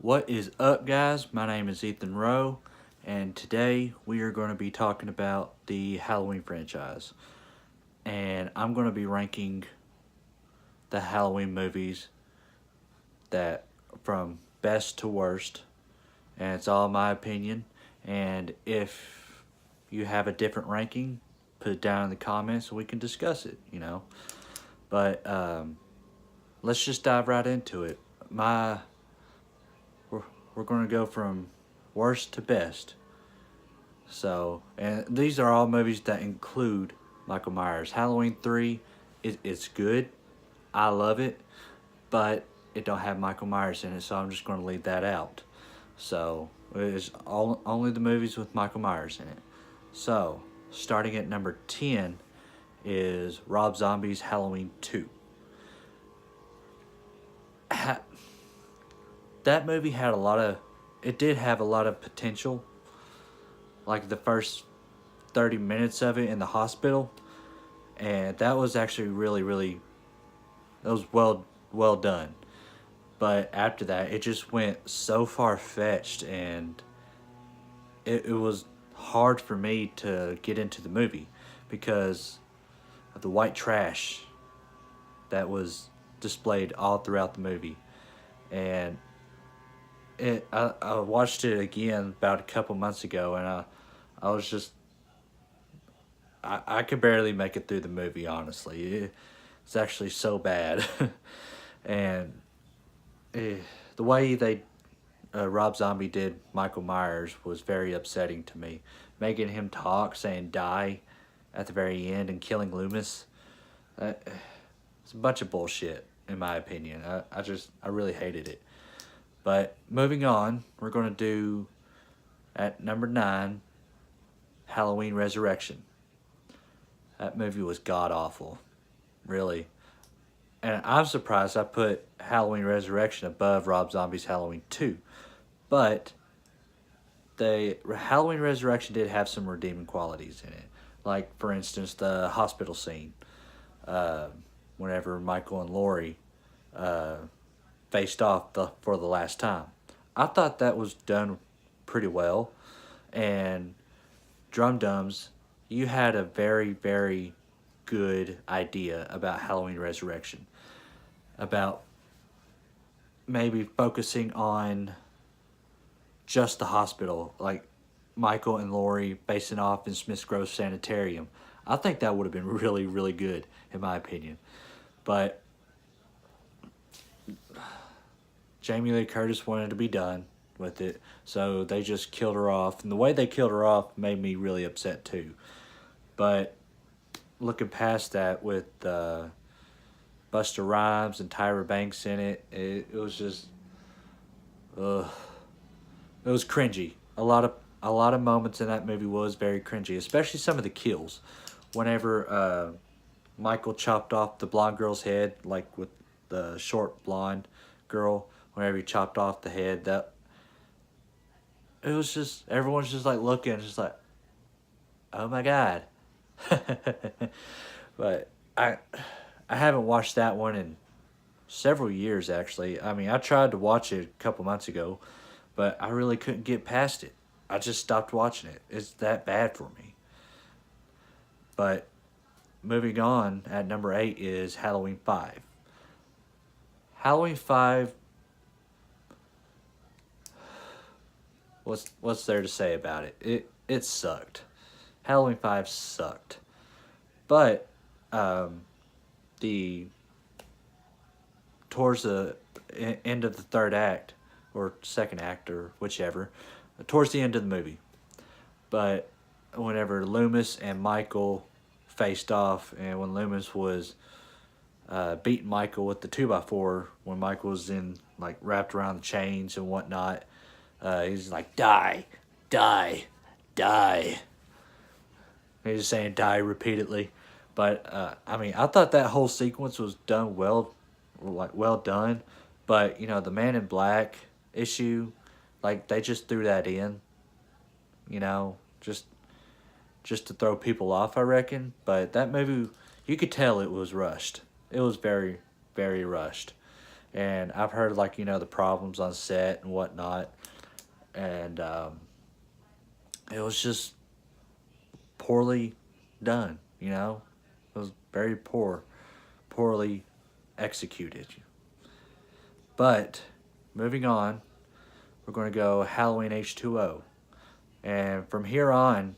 What is up, guys? My name is Ethan Rowe, and today we are going to be talking about the Halloween franchise. And I'm going to be ranking the Halloween movies that from best to worst, and it's all my opinion. And if you have a different ranking, put it down in the comments and we can discuss it. But let's just dive right into it. My we're, we're going to go from worst to best. So, and these are all movies that include Michael Myers. Halloween 3, it's good. I love it, but it don't have Michael Myers in it, so I'm just going to leave that out. So, it's only the movies with Michael Myers in it. So, starting at number 10 is Rob Zombie's Halloween 2. That movie had it did have a lot of potential. Like the first 30 minutes of it in the hospital, and that was actually that was well done. But after that, it just went so far fetched, and it was hard for me to get into the movie because of the white trash that was displayed all throughout the movie. And I watched it again about a couple months ago, and I was just I could barely make it through the movie, honestly. It's actually so bad. And the way Rob Zombie did Michael Myers was very upsetting to me. Making him talk, saying die at the very end, and killing Loomis. It's a bunch of bullshit, in my opinion. I really hated it. But moving on, we're going to do, at number 9, Halloween Resurrection. That movie was god awful, really. And I'm surprised I put Halloween Resurrection above Rob Zombie's Halloween 2. But the Halloween Resurrection did have some redeeming qualities in it. Like, for instance, the hospital scene. Whenever Michael and Laurie faced off for the last time. I thought that was done pretty well. And Drum Dums, you had a very, very good idea about Halloween Resurrection. About maybe focusing on just the hospital, like Michael and Laurie facing off in Smith's Grove Sanitarium. I think that would have been really, really good, in my opinion. But Jamie Lee Curtis wanted to be done with it, so they just killed her off. And the way they killed her off made me really upset too. But looking past that, with Busta Rhymes and Tyra Banks in it, it was just, ugh, it was cringy. A lot of moments in that movie was very cringy, especially some of the kills. Whenever Michael chopped off the blonde girl's head, like with the short blonde girl, whenever he chopped off the head, that it was just, everyone's just like looking, just like, oh my god. But I haven't watched that one in several years, actually. I mean, I tried to watch it a couple months ago, but I really couldn't get past it. I just stopped watching it. It's that bad for me. But moving on, at number 8 is Halloween 5. Halloween 5, what's there to say about it? It sucked. Halloween 5 sucked. But the towards the end of the third act, or second act, or whichever, towards the end of the movie. But whenever Loomis and Michael faced off, and when Loomis was beating Michael with the 2x4, when Michael was in, like, wrapped around the chains and whatnot, he's like, die, die, die. He's just saying die repeatedly. But I mean, I thought that whole sequence was done well done. But the Man in Black issue, like, they just threw that in, just to throw people off, I reckon. But that movie, you could tell it was rushed. It was very, very rushed. And I've heard, like, the problems on set and whatnot. And it was just poorly done, you know? It was very poorly executed. But moving on, we're going to go Halloween H2O. And from here on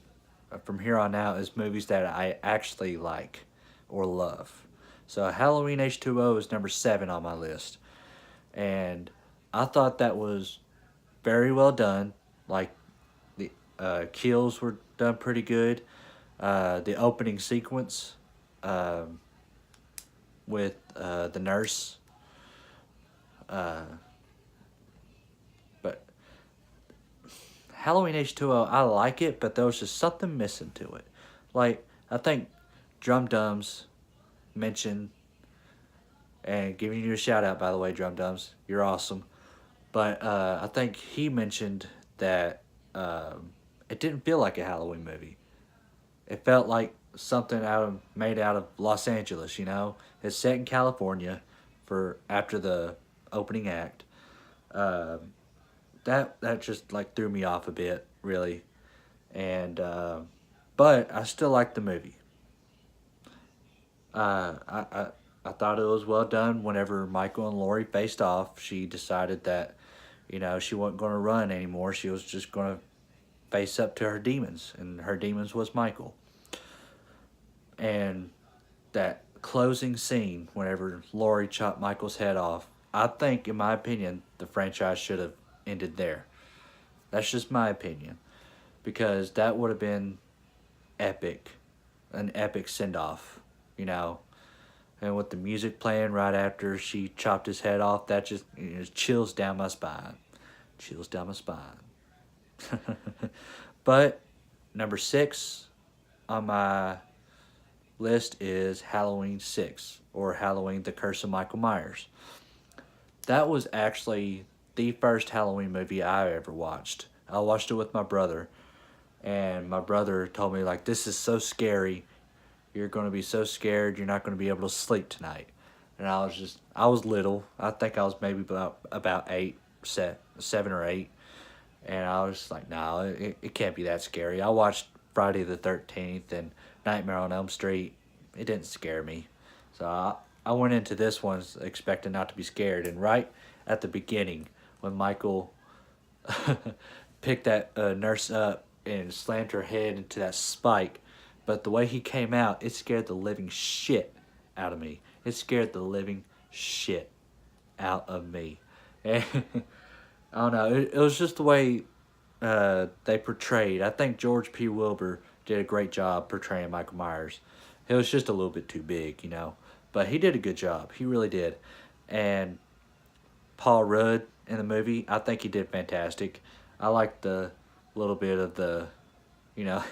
out is movies that I actually like or love. So Halloween H2O is number 7 on my list. And I thought that was very well done. Like, the kills were done pretty good. The opening sequence um, with the nurse. Uh, but Halloween H2O, I like it, but there was just something missing to it. Like, I think Drum Dums mentioned, and giving you a shout out, by the way, Drum Dums, you're awesome. But I think he mentioned that it didn't feel like a Halloween movie. It felt like something made out of Los Angeles. It's set in California for after the opening act. Um, that just like threw me off a bit, really. And but I still like the movie. I thought it was well done. Whenever Michael and Lori faced off, she decided that she wasn't going to run anymore. She was just going to face up to her demons, and her demons was Michael. And that closing scene, whenever Lori chopped Michael's head off, I think, in my opinion, the franchise should have ended there. That's just my opinion, because that would have been epic, an epic send off, you know. And with the music playing right after she chopped his head off, that just chills down my spine. Chills down my spine. But number 6 on my list is Halloween 6, or Halloween The Curse of Michael Myers. That was actually the first Halloween movie I ever watched. I watched it with my brother, and my brother told me, like, this is so scary. You're going to be so scared, you're not going to be able to sleep tonight. And I was little. I think I was maybe about 7 or 8. And I was like, no, it can't be that scary. I watched Friday the 13th and Nightmare on Elm Street. It didn't scare me. So I went into this one expecting not to be scared. And right at the beginning, when Michael picked that nurse up and slammed her head into that spike, but the way he came out, it scared the living shit out of me. It scared the living shit out of me. And I don't know. It was just the way they portrayed. I think George P. Wilbur did a great job portraying Michael Myers. It was just a little bit too big. But he did a good job. He really did. And Paul Rudd in the movie, I think he did fantastic. I like the little bit of the, you know,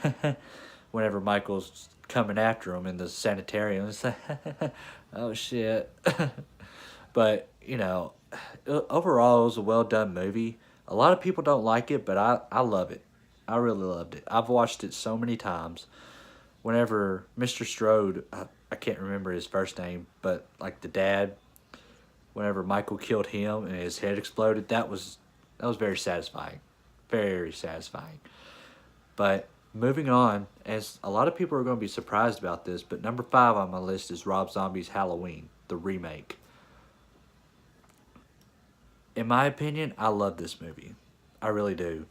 whenever Michael's coming after him in the sanitarium, it's like, oh shit. But, overall, it was a well done movie. A lot of people don't like it, but I love it. I really loved it. I've watched it so many times. Whenever Mr. Strode, I can't remember his first name, but like the dad, whenever Michael killed him and his head exploded, that was very satisfying. Very satisfying. But moving on, as a lot of people are going to be surprised about this, but number 5 on my list is Rob Zombie's Halloween, the remake. In my opinion, I love this movie. I really do.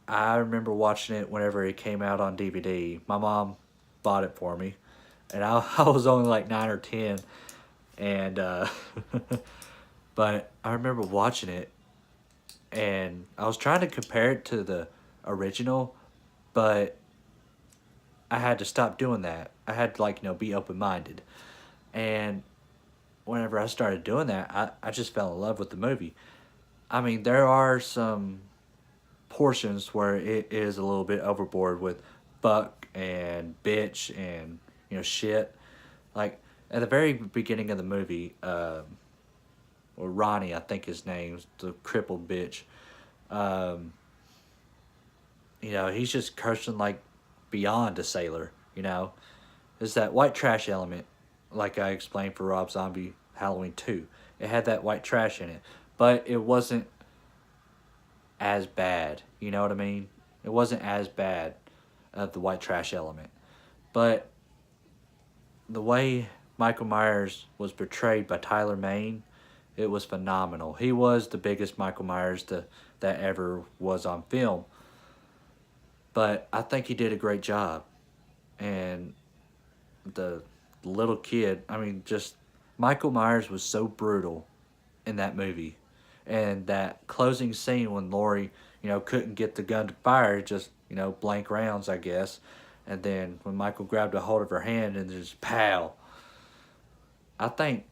I remember watching it whenever it came out on DVD. My mom bought it for me, and I was only like 9 or 10, and but I remember watching it, and I was trying to compare it to the original, but I had to stop doing that. I had to, like, be open-minded. And whenever I started doing that, I just fell in love with the movie. I mean, there are some portions where it is a little bit overboard with fuck and bitch and, shit. Like, at the very beginning of the movie, or Ronnie, I think his name's the crippled bitch. Um, he's just cursing like beyond a sailor. It's that white trash element, like I explained for Rob Zombie Halloween 2. It had that white trash in it, but it wasn't as bad. You know what I mean? It wasn't as bad of the white trash element. But the way Michael Myers was portrayed by Tyler Mane, it was phenomenal. He was the biggest Michael Myers that ever was on film. But I think he did a great job. And the little kid, I mean, just Michael Myers was so brutal in that movie. And that closing scene when Laurie, couldn't get the gun to fire, just, blank rounds, I guess. And then when Michael grabbed a hold of her hand and just pow. I think,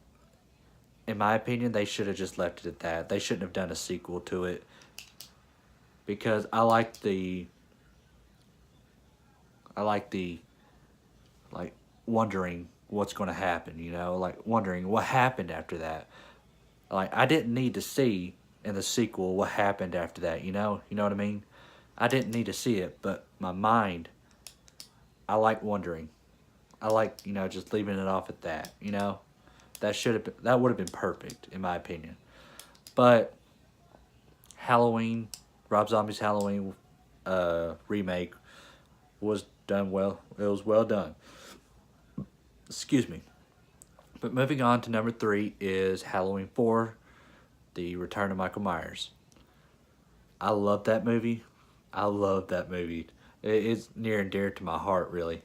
in my opinion, they should have just left it at that. They shouldn't have done a sequel to it. Because I like the like wondering what's going to happen, like wondering what happened after that. Like I didn't need to see in the sequel what happened after that, You know what I mean? I didn't need to see it, but my mind, I like wondering. I like, just leaving it off at that. That would have been perfect in my opinion. But Halloween, Rob Zombie's Halloween remake was done well. It was well done. Excuse me. But moving on to number 3 is Halloween 4, The Return of Michael Myers. I love that movie. I love that movie. It's near and dear to my heart, really.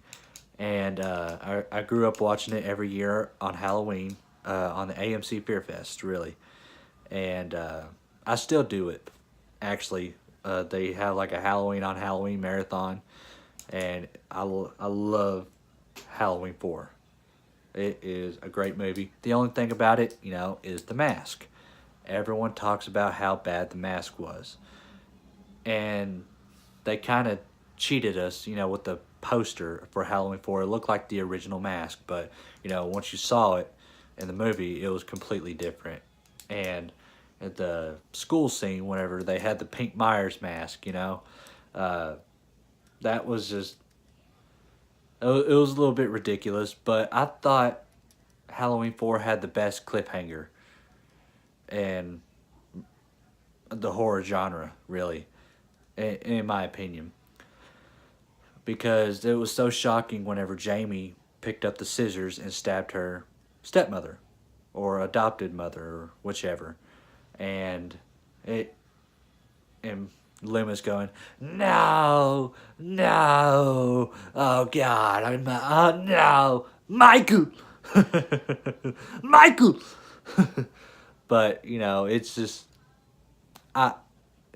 And I grew up watching it every year on Halloween on the AMC Fear Fest, really. And I still do it, actually. They have like a Halloween on Halloween marathon. And I love Halloween 4. It is a great movie. The only thing about it, is the mask. Everyone talks about how bad the mask was. And they kind of cheated us, with the poster for Halloween 4. It looked like the original mask, but, once you saw it in the movie, it was completely different. And at the school scene, whenever they had the pink Myers mask, that was just, it was a little bit ridiculous, but I thought Halloween 4 had the best cliffhanger in the horror genre, really, in my opinion. Because it was so shocking whenever Jamie picked up the scissors and stabbed her stepmother or adopted mother or whichever. And Loomis going, no, no, oh God, no, Michael, Michael. But it's just,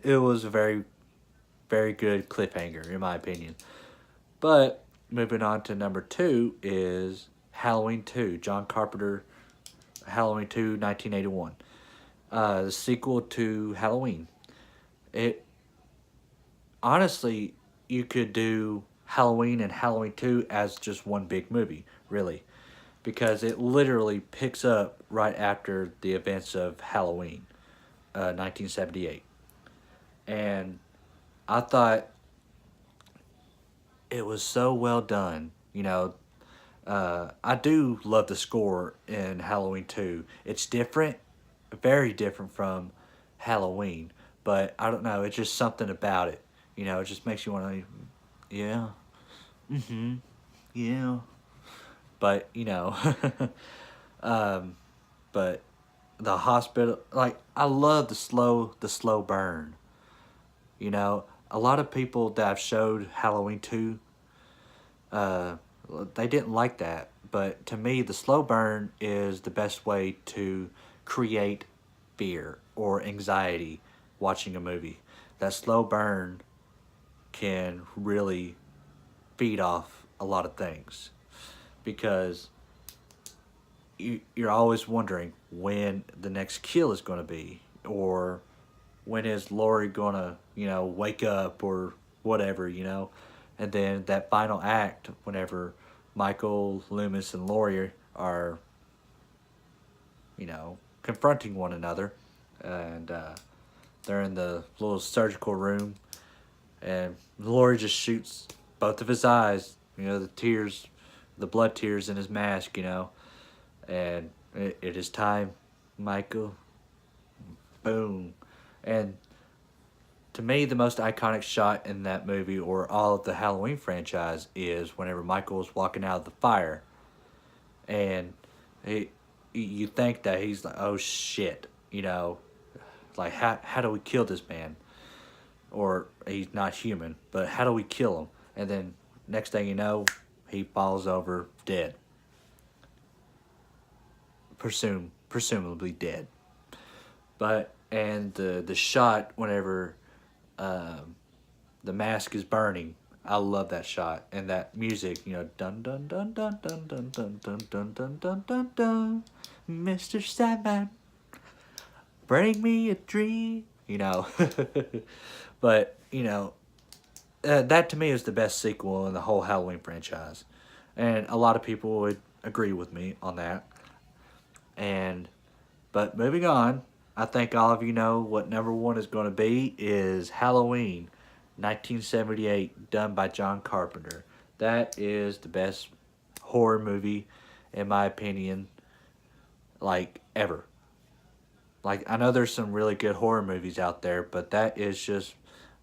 it was a very, very good cliffhanger in my opinion. But moving on to number 2 is Halloween 2, John Carpenter, Halloween 2, 1981, the sequel to Halloween. It honestly, you could do Halloween and Halloween 2 as just one big movie, really. Because it literally picks up right after the events of Halloween, 1978. And I thought it was so well done. I do love the score in Halloween 2. It's different, very different from Halloween. But I don't know, it's just something about it. It just makes you want to, yeah, yeah. But, but the hospital, like, I love the slow burn. A lot of people that I've showed Halloween 2, they didn't like that. But to me, the slow burn is the best way to create fear or anxiety watching a movie. That slow burn can really feed off a lot of things. Because you're always wondering when the next kill is going to be. Or when is Laurie going to, wake up or whatever, And then that final act, whenever Michael, Loomis, and Laurie are, confronting one another. And they're in the little surgical room. And Laurie just shoots both of his eyes, the blood tears in his mask, And it is time Michael, boom. And to me, the most iconic shot in that movie or all of the Halloween franchise is whenever Michael is walking out of the fire, and he, you think that he's like, oh shit, like how do we kill this man? Or he's not human, but how do we kill him? And then next thing you know, he falls over dead, presumably dead. But and the shot whenever the mask is burning. I love that shot and that music. Dun dun dun dun dun dun dun dun dun dun dun dun dun. Mr. Sandman, bring me a dream. But that to me is the best sequel in the whole Halloween franchise, and a lot of people would agree with me on that. And but moving on, I think all of you know what number one is going to be is Halloween, 1978, done by John Carpenter. That is the best horror movie, in my opinion, like ever. Like I know there's some really good horror movies out there, but that is just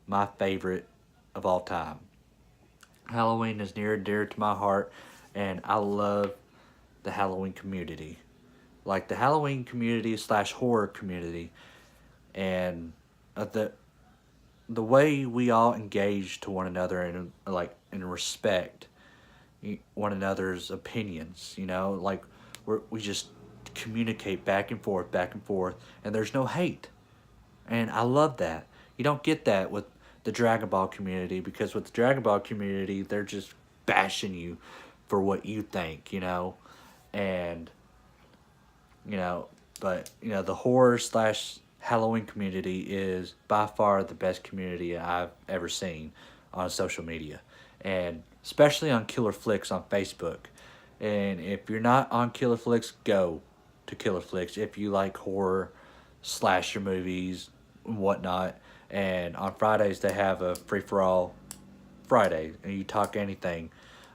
my favorite of all time. Halloween is near and dear to my heart, and I love the Halloween community. Like the Halloween community slash horror community, and the way we all engage to one another and like and respect one another's opinions. Like we just communicate back and forth, and there's no hate, and I love that. You don't get that with the Dragon Ball community, because with the Dragon Ball community, they're just bashing you for what you think, and but the horror slash Halloween community is by far the best community I've ever seen on social media, and especially on Killer Flicks on Facebook. And if you're not on Killer Flicks, go to Killer Flicks if you like horror, slasher movies, and whatnot. And on Fridays they have a free for all Friday, and you talk anything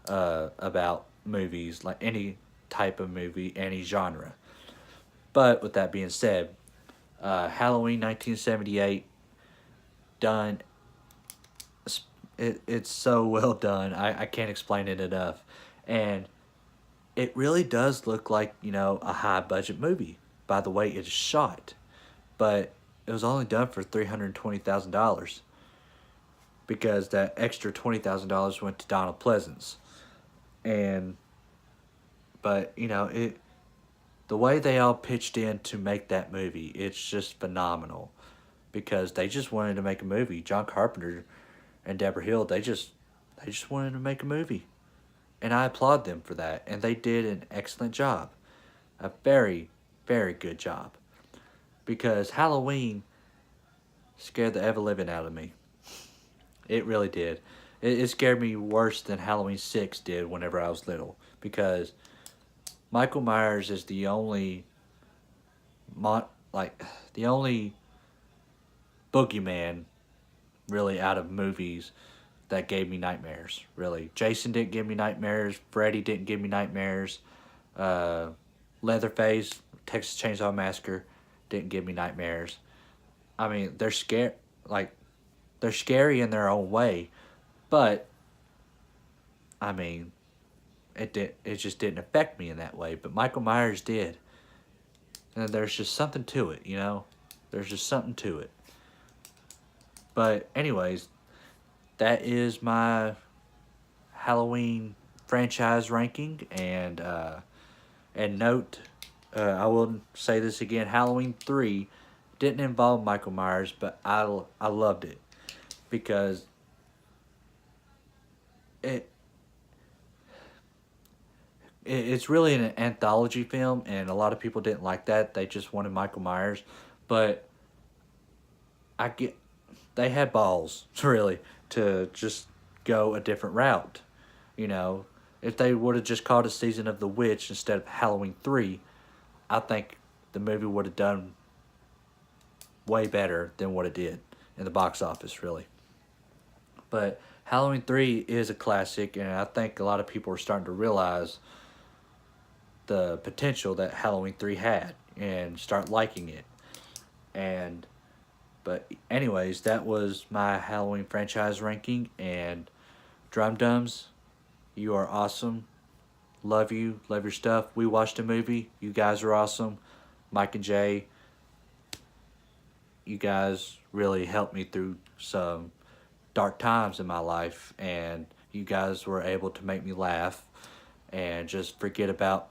about movies, like any type of movie, any genre. But with that being said, Halloween 1978, done. It's so well done. I can't explain it enough. And it really does look like, a high budget movie by the way it is shot. But it was only done for $320,000 because that extra $20,000 went to Donald Pleasance. And, but, the way they all pitched in to make that movie, it's just phenomenal, because they just wanted to make a movie. John Carpenter and Deborah Hill, they just wanted to make a movie, and I applaud them for that. And they did an excellent job, a very, very good job, because Halloween scared the ever living out of me. It really did. It scared me worse than Halloween 6 did whenever I was little, because Michael Myers is the only the only boogeyman really out of movies that gave me nightmares. Really, Jason didn't give me nightmares. Freddy didn't give me nightmares. Leatherface, Texas Chainsaw Massacre, didn't give me nightmares. I mean, they're scary in their own way, but I mean, it just didn't affect me in that way. But Michael Myers did, and there's just something to it, There's just something to it. But anyways, that is my Halloween franchise ranking, and note, I will say this again: Halloween 3 didn't involve Michael Myers, but I loved it, because it's really an anthology film, and a lot of people didn't like that. They just wanted Michael Myers, but they had balls really to just go a different route. If they would have just called it Season of the Witch instead of Halloween 3, I think the movie would have done way better than what it did in the box office, really. But Halloween 3 is a classic, and I think a lot of people are starting to realize the potential that Halloween 3 had. and start liking it. And but anyways, that was my Halloween franchise ranking. And Drum Dums, you are awesome. Love you. Love your stuff. We watched a movie. You guys are awesome. Mike and Jay, you guys really helped me through some dark times in my life, and you guys were able to make me laugh and just forget about,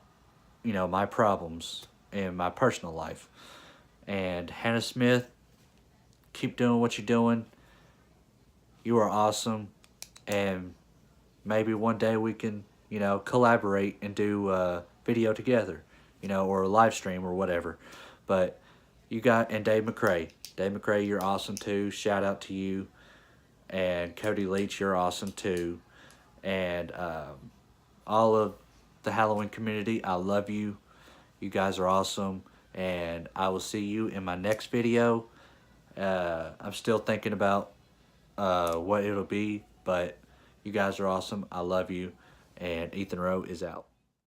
my problems in my personal life. And Hannah Smith, keep doing what you're doing. You are awesome, and maybe one day we can, collaborate and do a video together, or a live stream or whatever. But you got, and Dave McCrae. Dave McCrae, you're awesome too. Shout out to you. And Cody Leach, you're awesome too. And all of the Halloween community, I love you. You guys are awesome. And I will see you in my next video. I'm still thinking about what it'll be, but you guys are awesome. I love you. And Ethan Rowe is out.